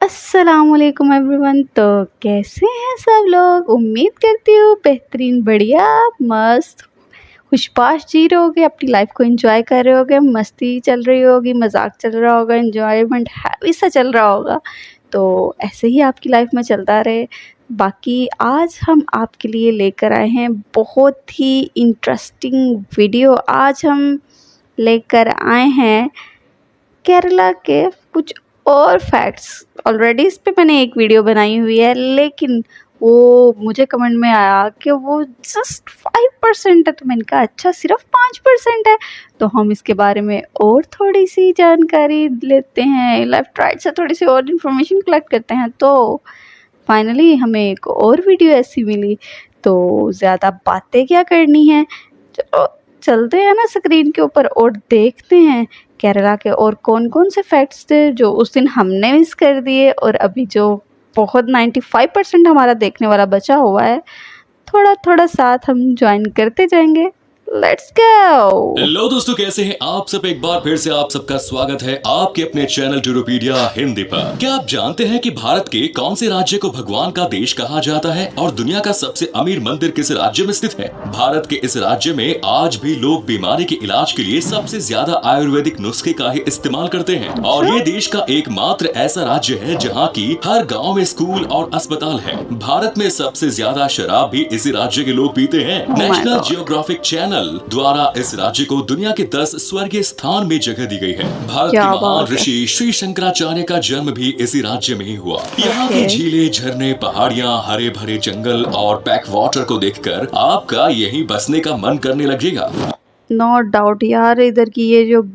अस्सलामुअलैकुम एवरीवन। तो कैसे हैं सब लोग? उम्मीद करती हूँ बेहतरीन, बढ़िया, मस्त, खुशपाश जी रहे होगे, अपनी लाइफ को एंजॉय कर रहे होगे, मस्ती चल रही होगी, मजाक चल रहा होगा, एंजॉयमेंट हैवी सा चल रहा होगा। तो ऐसे ही आपकी लाइफ में चलता रहे। बाकी आज हम आपके लिए लेकर आए हैं बहुत ही इंटरेस्टिंग वीडियो। आज हम लेकर आए हैं केरला के कुछ और फैक्ट्स। ऑलरेडी इस पे मैंने एक वीडियो बनाई हुई है, लेकिन वो मुझे कमेंट में आया कि वो जस्ट 5% है। तो मैंने कहा अच्छा, सिर्फ 5% है, तो हम इसके बारे में और थोड़ी सी जानकारी लेते हैं, लेफ्ट राइट से थोड़ी सी और इन्फॉर्मेशन कलेक्ट करते हैं। तो फाइनली हमें एक और वीडियो ऐसी मिली। तो ज़्यादा बातें क्या करनी है, चलो चलते हैं ना स्क्रीन के ऊपर और देखते हैं केरला के और कौन कौन से फैक्ट्स थे जो उस दिन हमने मिस कर दिए, और अभी जो बहुत 95% हमारा देखने वाला बचा हुआ है, थोड़ा थोड़ा साथ हम ज्वाइन करते जाएंगे। Let's go. हेलो दोस्तों, कैसे हैं आप सब? एक बार फिर से आप सबका स्वागत है आपके अपने चैनल टूरोपीडिया हिंदी पर। क्या आप जानते हैं कि भारत के कौन से राज्य को भगवान का देश कहा जाता है और दुनिया का सबसे अमीर मंदिर किस राज्य में स्थित है? भारत के इस राज्य में आज भी लोग बीमारी के इलाज के लिए सबसे ज्यादा आयुर्वेदिक नुस्खे का ही इस्तेमाल करते हैं, और ये देश का एकमात्र ऐसा राज्य है जहाँ की हर गाँव में स्कूल और अस्पताल है। भारत में सबसे ज्यादा शराब भी इसी राज्य के लोग पीते हैं। नेशनल जियोग्राफिक चैनल द्वारा इस राज्य को दुनिया के 10 स्वर्गीय स्थान में जगह दी गई है। भारत के महान ऋषि श्री शंकराचार्य का जन्म भी इसी राज्य में ही हुआ। यहाँ की झीलें, झरने, पहाड़ियाँ, हरे भरे जंगल और बैक वाटर को देखकर आपका यहीं बसने का मन करने लगेगा। नो डाउट यार, इधर की ये जो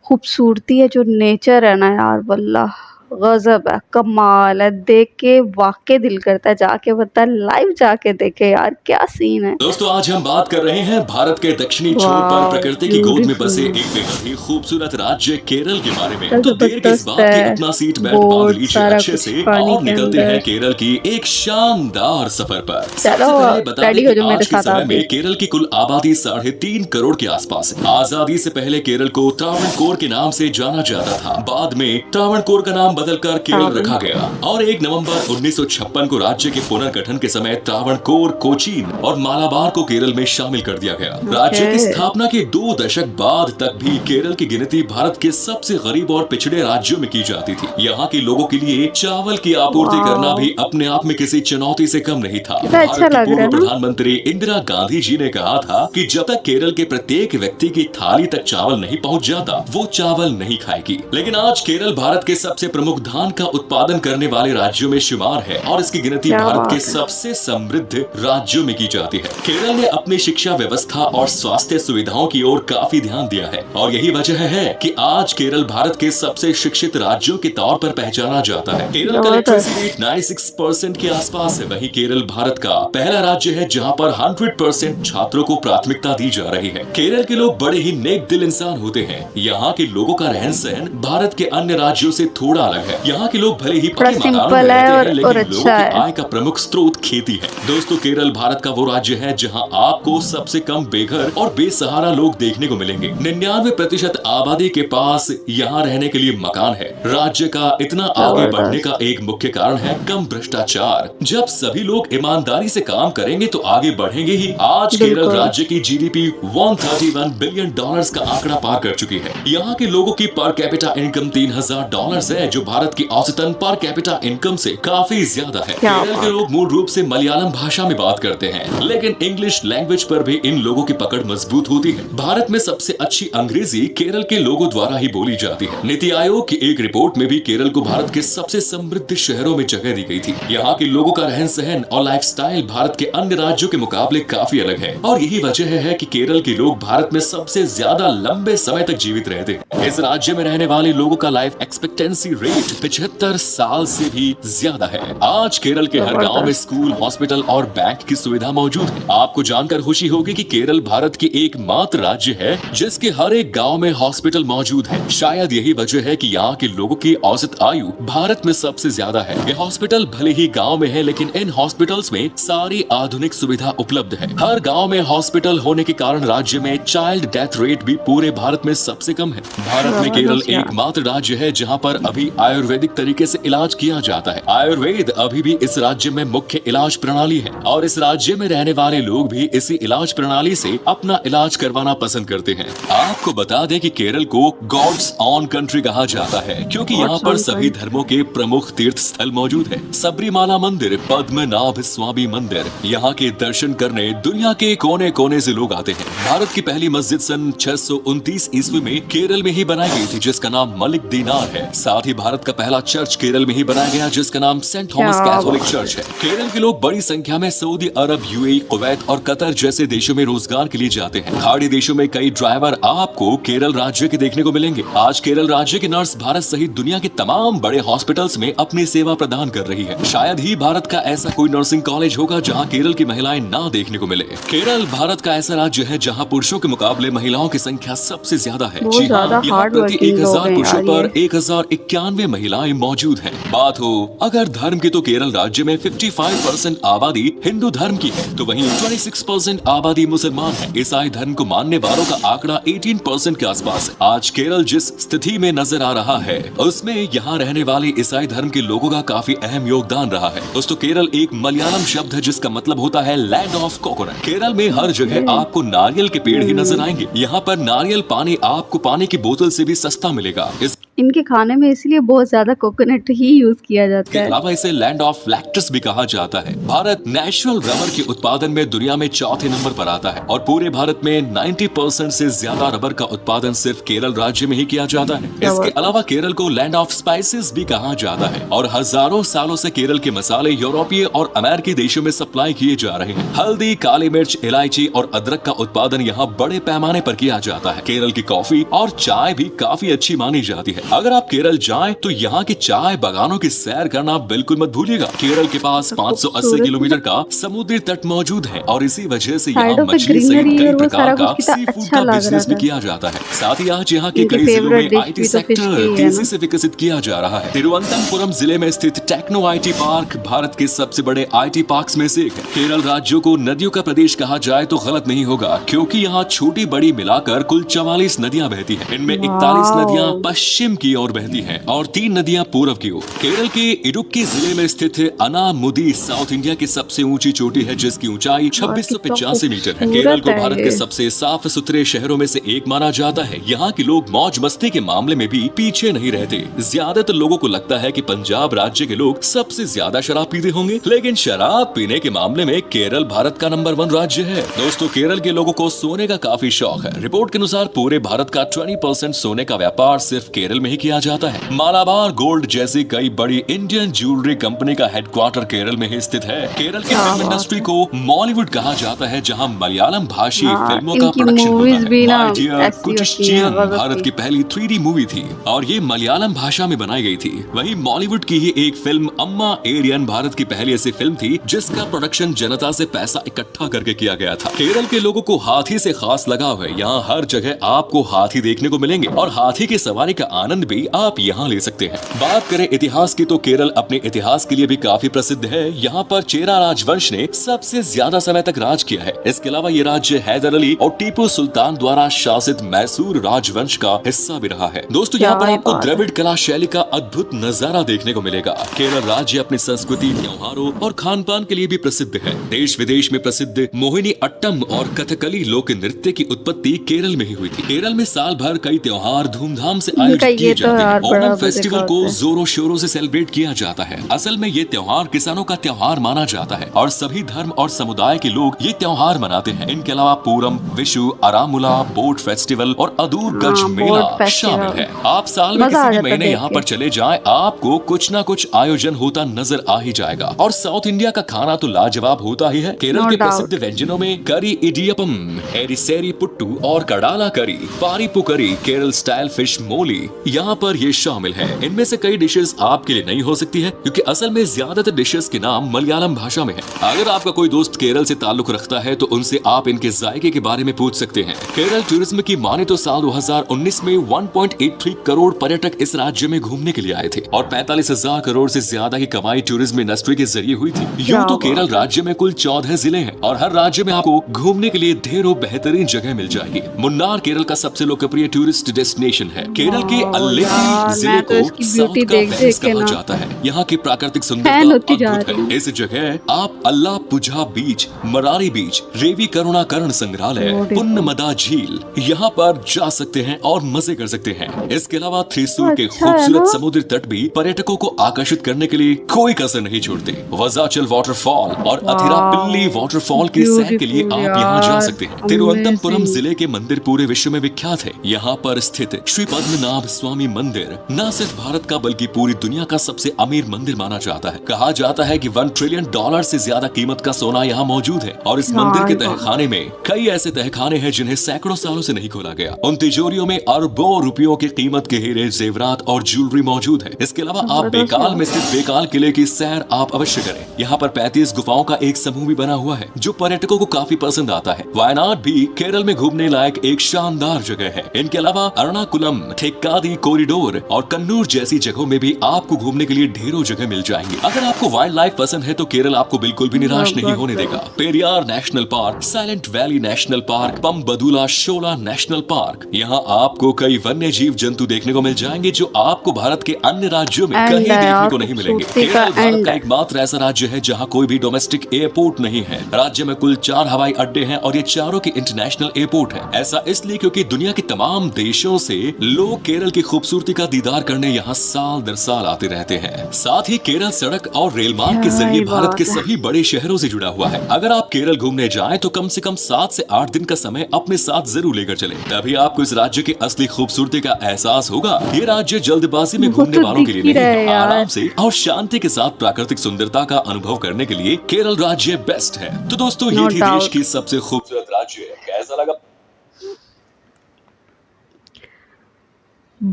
खूबसूरती है, जो नेचर है ना यार, वल्लाह गजब है, कमाल है। देख के वाकई दिल करता है जाके, बता लाइव जाके देखे यार, क्या सीन है। दोस्तों, आज हम बात कर रहे हैं भारत के दक्षिणी छोर पर प्रकृति की गोद में बसे एक बेहद ही खूबसूरत राज्य केरल के बारे में। तो देर किस बात की, अपना सीट बेल्ट बांध लीजिए अच्छे से और निकलते हैं केरल की एक शानदार सफर पर। चलो रेडी हो जाओ मेरे साथ। समय में केरल की कुल आबादी 3.5 करोड़ के आसपास है। आजादी से पहले केरल को त्रावणकोर के नाम से जाना जाता था। बाद में त्रावणकोर का नाम बदलकर केरल रखा गया और 1 नवंबर 1956 को राज्य के पुनर्गठन के समय त्रावणकोर, कोचीन और मालाबार को केरल में शामिल कर दिया गया। राज्य की स्थापना के 2 दशक बाद तक भी केरल की गिनती भारत के सबसे गरीब और पिछड़े राज्यों में की जाती थी। यहाँ के लोगों के लिए चावल की आपूर्ति करना भी अपने आप में किसी चुनौती से कम नहीं था। अच्छा लग रहा है। प्रधानमंत्री इंदिरा गांधी जी ने कहा था कि जब तक केरल के प्रत्येक व्यक्ति की थाली तक चावल नहीं पहुँच जाता, वो चावल नहीं खाएगी। लेकिन आज केरल भारत के सबसे प्रमुख धान का उत्पादन करने वाले राज्यों में शुमार है और इसकी गिनती भारत के सबसे समृद्ध राज्यों में की जाती है। केरल ने अपनी शिक्षा व्यवस्था और स्वास्थ्य सुविधाओं की ओर काफी ध्यान दिया है, और यही वजह है कि आज केरल भारत के सबसे शिक्षित राज्यों के तौर पर पहचाना जाता है। केरल का लिटरेसी रेट 96% के आसपास है। वहीं केरल भारत का पहला राज्य है जहां पर 100% छात्रों को प्राथमिकता दी जा रही है। केरल के लोग बड़े ही नेक दिल इंसान होते हैं। यहाँ के लोगों का रहन सहन भारत के अन्य राज्यों से थोड़ा अलग है। यहाँ के लोग भले ही पक्के मकानों में रहते हैं, लेकिन लोगों की आय का प्रमुख स्रोत खेती है। दोस्तों, केरल भारत का वो राज्य है जहाँ आपको सबसे कम बेघर और बेसहारा लोग देखने को मिलेंगे। 99% आबादी के पास यहाँ रहने के लिए मकान है। राज्य का इतना आगे बढ़ने का एक मुख्य कारण है कम भ्रष्टाचार। जब सभी लोग ईमानदारी से काम करेंगे तो आगे बढ़ेंगे ही। आज केरल राज्य की जीडीपी $131 बिलियन का आंकड़ा पार कर चुकी है। यहाँ के लोगों की पर कैपिटा इनकम $3000 है, जो भारत की औसतन पर कैपिटा इनकम से काफी ज्यादा है। केरल के लोग मूल रूप से मलयालम भाषा में बात करते हैं, लेकिन इंग्लिश लैंग्वेज पर भी इन लोगों की पकड़ मजबूत होती है। भारत में सबसे अच्छी अंग्रेजी केरल के लोगों द्वारा ही बोली जाती है। नीति आयोग की एक रिपोर्ट में भी केरल को भारत के सबसे समृद्ध शहरों में जगह दी गई थी। यहाँ के लोगों का रहन सहन और लाइफस्टाइल भारत के अन्य राज्यों के मुकाबले काफी अलग है, और यही वजह है कि केरल के लोग भारत में सबसे ज्यादा लंबे समय तक जीवित रहते हैं। इस राज्य में रहने वाले लोगों का लाइफ एक्सपेक्टेंसी रेट 75 साल से भी ज्यादा है। आज केरल के हर गांव में स्कूल, हॉस्पिटल और बैंक की सुविधा मौजूद है। आपको जानकर खुशी होगी कि केरल भारत की एकमात्र राज्य है जिसके हर एक गांव में हॉस्पिटल मौजूद है। शायद यही वजह है कि यहाँ के लोगों की औसत आयु भारत में सबसे ज्यादा है। ये हॉस्पिटल भले ही गाँव में है, लेकिन इन हॉस्पिटल्स में सारी आधुनिक सुविधा उपलब्ध है। हर गाँव में हॉस्पिटल होने के कारण राज्य में चाइल्ड डेथ रेट भी पूरे भारत में सबसे कम है। भारत में केरल एकमात्र राज्य है जहाँ पर अभी आयुर्वेदिक तरीके से इलाज किया जाता है। आयुर्वेद अभी भी इस राज्य में मुख्य इलाज प्रणाली है और इस राज्य में रहने वाले लोग भी इसी इलाज प्रणाली से अपना इलाज करवाना पसंद करते हैं। आपको बता दें कि केरल को गॉड्स ऑन कंट्री कहा जाता है क्योंकि यहाँ पर सभी धर्मों के प्रमुख तीर्थ स्थल मौजूद है। सबरीमाला मंदिर, पद्मनाभ स्वामी मंदिर, यहाँ के दर्शन करने दुनिया के कोने कोने से लोग आते हैं। भारत की पहली मस्जिद सन 629 ईस्वी में केरल में ही बनाई गई थी जिसका नाम मलिक दीनार है। साथ ही भारत का पहला चर्च केरल में ही बनाया गया जिसका नाम सेंट थॉमस कैथोलिक चर्च है। केरल के लोग बड़ी संख्या में सऊदी अरब, यूएई, कुवैत और कतर जैसे देशों में रोजगार के लिए जाते हैं। खाड़ी देशों में कई ड्राइवर आपको केरल राज्य के देखने को मिलेंगे। आज केरल राज्य के नर्स भारत सहित दुनिया के तमाम बड़े हॉस्पिटल्स में अपनी सेवा प्रदान कर रही है। शायद ही भारत का ऐसा कोई नर्सिंग कॉलेज होगा जहां केरल की महिलाएं ना देखने को मिले। केरल भारत का ऐसा राज्य है जहां पुरुषों के मुकाबले महिलाओं की संख्या सबसे ज्यादा है। जी हाँ, यहाँ प्रति 1000 पुरुषों पर 1091 महिलाएं मौजूद हैं। बात हो अगर धर्म की तो केरल राज्य में 55% आबादी हिंदू धर्म की है तो वहीं 26% आबादी मुसलमान है। ईसाई धर्म को मानने वालों का आंकड़ा 18% के आसपास है। आज केरल जिस स्थिति में नजर आ रहा है उसमें यहाँ रहने वाले ईसाई धर्म के लोगों का काफी अहम योगदान रहा है। दोस्तों, केरल एक मलयालम शब्द है जिसका मतलब होता है लैंड ऑफ कोकोनट। केरल में हर जगह आपको नारियल के पेड़ ही नजर आएंगे। यहाँ पर नारियल पानी आपको पानी की बोतल से भी सस्ता मिलेगा। इनके खाने में इसलिए बहुत ज्यादा कोकोनट ही यूज किया जाता है। अलावा इसे लैंड ऑफ लैक्टस भी कहा जाता है। भारत नेचुरल रबर के उत्पादन में दुनिया में चौथे नंबर पर आता है और पूरे भारत में 90% से ज्यादा रबर का उत्पादन सिर्फ केरल राज्य में ही किया जाता है। इसके अलावा केरल को लैंड ऑफ स्पाइसेस भी कहा जाता है और हजारों सालों से केरल के मसाले यूरोपीय और अमेरिकी देशों में सप्लाई किए जा रहे हैं। हल्दी, काली मिर्च, इलायची और अदरक का उत्पादन यहाँ बड़े पैमाने पर किया जाता है। केरल की कॉफी और चाय भी काफी अच्छी मानी जाती है। अगर आप केरल जाएं तो यहाँ की चाय बागानों की सैर करना बिल्कुल मत भूलिएगा। केरल के पास 580 किलोमीटर का समुद्री तट मौजूद है और इसी वजह से यहाँ मछली सहित कई प्रकार का सी फूड का बिजनेस भी किया जाता है। साथ ही आज यहाँ के कई जिलों में IT सेक्टर तेजी से विकसित किया जा रहा है। तिरुवनंतपुरम जिले में स्थित टेक्नो IT पार्क भारत के सबसे बड़े IT पार्क्स में से एक है। केरल राज्य को नदियों का प्रदेश कहा जाए तो गलत नहीं होगा क्योंकि यहाँ छोटी बड़ी मिलाकर कुल 44 नदियाँ बहती हैं। इनमें 41 नदियाँ पश्चिम की ओर बहती हैं और 3 नदियाँ पूर्व की ओर। केरल के इडुक्की जिले में स्थित अनामुदी साउथ इंडिया की सबसे ऊंची चोटी है जिसकी ऊंचाई 2685 मीटर है। केरल को भारत के सबसे साफ सुथरे शहरों में से एक माना जाता है। यहाँ के लोग मौज मस्ती के मामले में भी पीछे नहीं रहते। ज्यादातर लोगों को लगता है कि पंजाब राज्य के लोग सबसे ज्यादा शराब पीते होंगे, लेकिन शराब पीने के मामले में केरल भारत का नंबर 1 राज्य है। दोस्तों, केरल के लोगों को सोने का काफी शौक है। रिपोर्ट के अनुसार पूरे भारत का 20% सोने का व्यापार सिर्फ केरल में ही किया जाता है। मालाबार गोल्ड जैसी कई बड़ी इंडियन ज्वेलरी कंपनी का हेडक्वार्टर केरल में ही स्थित है। केरल की फिल्म इंडस्ट्री को मॉलीवुड कहा जाता है जहां मलयालम भाषी फिल्मों का प्रोडक्शन होता है। माय डियर कुटिचियन भारत की पहली 3D मूवी थी और ये मलयालम भाषा में बनाई गई थी। वहीं मॉलीवुड की ही एक फिल्म अम्मा एरियन भारत की पहली ऐसी फिल्म थी जिसका प्रोडक्शन जनता से पैसा इकट्ठा करके किया गया था। केरल के लोगों को हाथी से खास लगाव है। यहाँ हर जगह आपको हाथी देखने को मिलेंगे और हाथी की सवारी का आनंद भी आप यहाँ ले सकते हैं। बात करें इतिहास की तो केरल अपने इतिहास के लिए भी काफी प्रसिद्ध है। यहाँ पर चेरा राजवंश ने सबसे ज्यादा समय तक राज किया है। इसके अलावा ये राज्य हैदर अली और टीपू सुल्तान द्वारा शासित मैसूर राजवंश का हिस्सा भी रहा है। दोस्तों, यहाँ पर आपको द्रविड़ कला शैली का अद्भुत नजारा देखने को मिलेगा। केरल राज्य अपनी संस्कृति, त्योहारों और खान पान के लिए भी प्रसिद्ध है। देश विदेश में प्रसिद्ध मोहिनी अट्टम और कथकली लोक नृत्य की उत्पत्ति केरल में ही हुई थी। केरल में साल भर कई त्योहार धूमधाम से आयोजित किए जाते हैं। ओणम फेस्टिवल को जोरों शोरों से सेलिब्रेट किया जाता है। असल में ये त्योहार किसानों का त्योहार माना जाता है और सभी धर्म और समुदाय के लोग ये त्योहार मनाते हैं। इनके अलावा पूरम, विशु, अरामुला, बोट फेस्टिवल और अदूर गज मेला शामिल है। आप साल में किसी भी महीने यहाँ पर चले जाएं, आपको कुछ ना कुछ आयोजन होता नजर आ ही जाएगा। और साउथ इंडिया का खाना तो लाजवाब होता ही है। केरल के प्रसिद्ध व्यंजनों में करी इडियपम, एरिसेरी पुट्टू और कडाला करी, पारीपू करी, केरल स्टाइल फिश मोली यहाँ पर ये शामिल है। इनमें से कई डिशेस आपके लिए नहीं हो सकती है क्योंकि असल में ज्यादातर डिशेस के नाम मलयालम भाषा में है। अगर आपका कोई दोस्त केरल से ताल्लुक रखता है तो उनसे आप इनके जायके के बारे में पूछ सकते हैं। केरल टूरिज्म की माने तो साल 2019 में 1.83 करोड़ पर्यटक इस राज्य में घूमने के लिए आए थे और 45,000 करोड़ से ज्यादा की कमाई टूरिज्म इंडस्ट्री के जरिए हुई थी। यूं तो केरल राज्य में कुल 14 जिले हैं और हर राज्य में आपको घूमने के लिए ढेरों बेहतरीन जगह मिल जाएगी। मुन्नार केरल का सबसे लोकप्रिय टूरिस्ट डेस्टिनेशन है। केरल के ओह लेह यार, जिले मैं तो को इसकी ब्यूटी साउथ का देख वेनिस देख के कहा ना जाता है। यहाँ की प्राकृतिक सुंदरता फैन होती जा अद्भुत रही हूँ। है। इस जगह आप अल्लाह पुझा बीच, मरारी बीच, रेवी करुणाकरण संग्रहालय, वो देखो। पुन्नमदा झील यहाँ पर जा सकते हैं और मजे कर सकते हैं। इसके अलावा थ्रिसूर के अच्छा है खूबसूरत ना। समुद्री तट भी पर्यटकों को आकर्षित करने के लिए कोई कसर नहीं छोड़ते। वजाचल वाटरफॉल और अथिरापिल्ली वाओ, वाटरफॉल की सैर के लिए ब्यूटीफुल आप यहाँ जा यार, सकते हैं। तिरुवनंतपुरम अमेजिंग। जिले के मंदिर पूरे विश्व में विख्यात है। यहाँ पर स्थित श्री पद्मनाभ स्वामी मंदिर न सिर्फ भारत का बल्कि पूरी दुनिया का सबसे अमीर मंदिर माना जाता है। कहा जाता है कि $1 ट्रिलियन से ज्यादा कीमत का सोना यहाँ मौजूद है और इस मंदिर के वाह वाह, तहखाने में कई ऐसे तहखाने हैं जिन्हें सैकड़ों सालों से नहीं खोला गया। उन तिजोरियों में अरबों रुपयों की कीमत के हीरे, जेवरात और ज्वेलरी मौजूद है। इसके अलावा आप जबरदस्त बेकाल में यार। स्थित बेकाल किले की सैर आप अवश्य करें। यहाँ पर 35 गुफाओं का एक समूह भी बना हुआ है जो पर्यटकों को काफी पसंद आता है। वायनाड भी केरल में घूमने लायक एक शानदार जगह है। इनके अलावा एर्नाकुलम, थेक्कादी कॉरिडोर और कन्नूर जैसी जगहों में भी आपको घूमने के लिए ढेरों जगह मिल जाएंगे। अगर आपको वाइल्ड लाइफ पसंद है तो केरल आपको बिल्कुल भी निराश नहीं होने देगा। Periyar national park, silent valley national park, Pambadum Shola national park, यहाँ आपको कई वन्य जीव जंतु देखने को मिल जाएंगे जो आपको भारत के अन्य राज्यों में कहीं एंड है देखने यार, को नहीं मिलेंगे। खूबसूरती का केरल भारत एंड का है। एकमात्र ऐसा राज्य है जहाँ कोई भी डोमेस्टिक एयरपोर्ट नहीं है। राज्य में कुल 4 हवाई अड्डे हैं और ये चारों के इंटरनेशनल एयरपोर्ट है। ऐसा इसलिए क्योंकि दुनिया के तमाम देशों से लोग केरल की खूबसूरती का दीदार करने यहाँ साल दर साल आते रहते हैं। साथ ही केरल सड़क और रेल मार्ग के जरिए सही भारत के बात है। सभी बड़े शहरों से जुड़ा हुआ है। अगर आप केरल घूमने जाएं तो कम से कम 7 से 8 दिन का समय अपने साथ जरूर लेकर चलें। तभी आपको इस राज्य की असली खूबसूरती का एहसास होगा। ये राज्य जल्दबाजी में वो घूमने तो वालों के लिए दिख ही नहीं रहा है। है यार। आराम से और शांति के साथ प्राकृतिक सुंदरता का अनुभव करने के लिए केरल राज्य बेस्ट है। तो दोस्तों ये नो थी देश डाउट। की सबसे खूबसूरत राज्य। कैसा लगा?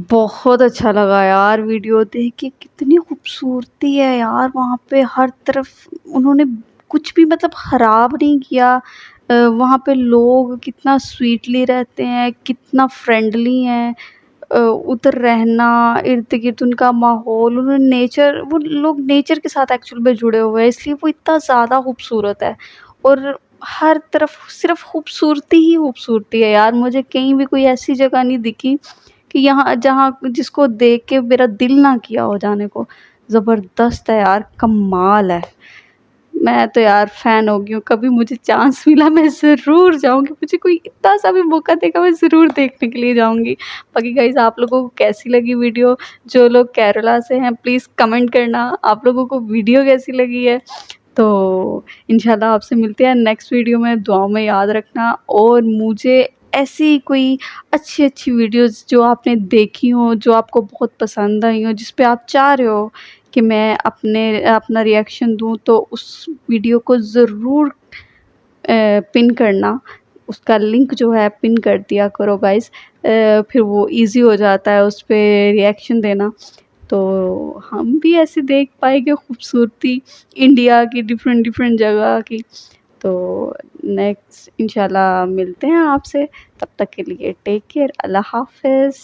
बहुत अच्छा लगा यार, वीडियो देख के कितनी खूबसूरती है यार वहाँ पे। हर तरफ उन्होंने कुछ भी मतलब खराब नहीं किया। वहाँ पे लोग कितना स्वीटली रहते हैं, कितना फ्रेंडली हैं। उधर रहना, इर्द गिर्द उनका माहौल, उन्होंने नेचर, वो लोग नेचर के साथ एक्चुअल में जुड़े हुए हैं, इसलिए वो इतना ज़्यादा खूबसूरत है। और हर तरफ सिर्फ खूबसूरती ही खूबसूरती है यार। मुझे कहीं भी कोई ऐसी जगह नहीं दिखी कि यहाँ जहाँ जिसको देख के मेरा दिल ना किया हो जाने को। ज़बरदस्त है यार, कमाल है। मैं तो यार फ़ैन हो गई हूँ। कभी मुझे चांस मिला मैं ज़रूर जाऊँगी। मुझे कोई इतना सा भी मौका देगा मैं ज़रूर देखने के लिए जाऊँगी। बाकी गाइस, आप लोगों को कैसी लगी वीडियो? जो लोग केरला से हैं प्लीज़ कमेंट करना, आप लोगों को वीडियो कैसी लगी है। तो इंशाल्लाह आपसे मिलते हैं नेक्स्ट वीडियो में। दुआओं में याद रखना और मुझे ऐसी कोई अच्छी वीडियोज़ जो आपने देखी हों, जो आपको बहुत पसंद आई हों, जिस पे आप चाह रहे हो कि मैं अपना रिएक्शन दूँ, तो उस वीडियो को ज़रूर पिन करना। उसका लिंक जो है पिन कर दिया करो गाइस। फिर वो ईज़ी हो जाता है उस पे रिएक्शन देना। तो हम भी ऐसे देख पाएंगे खूबसूरती इंडिया की, डिफरेंट जगह की। तो नेक्स्ट इंशाल्लाह मिलते हैं आपसे। तब तक के लिए टेक केयर, अल्लाह हाफ़िज़।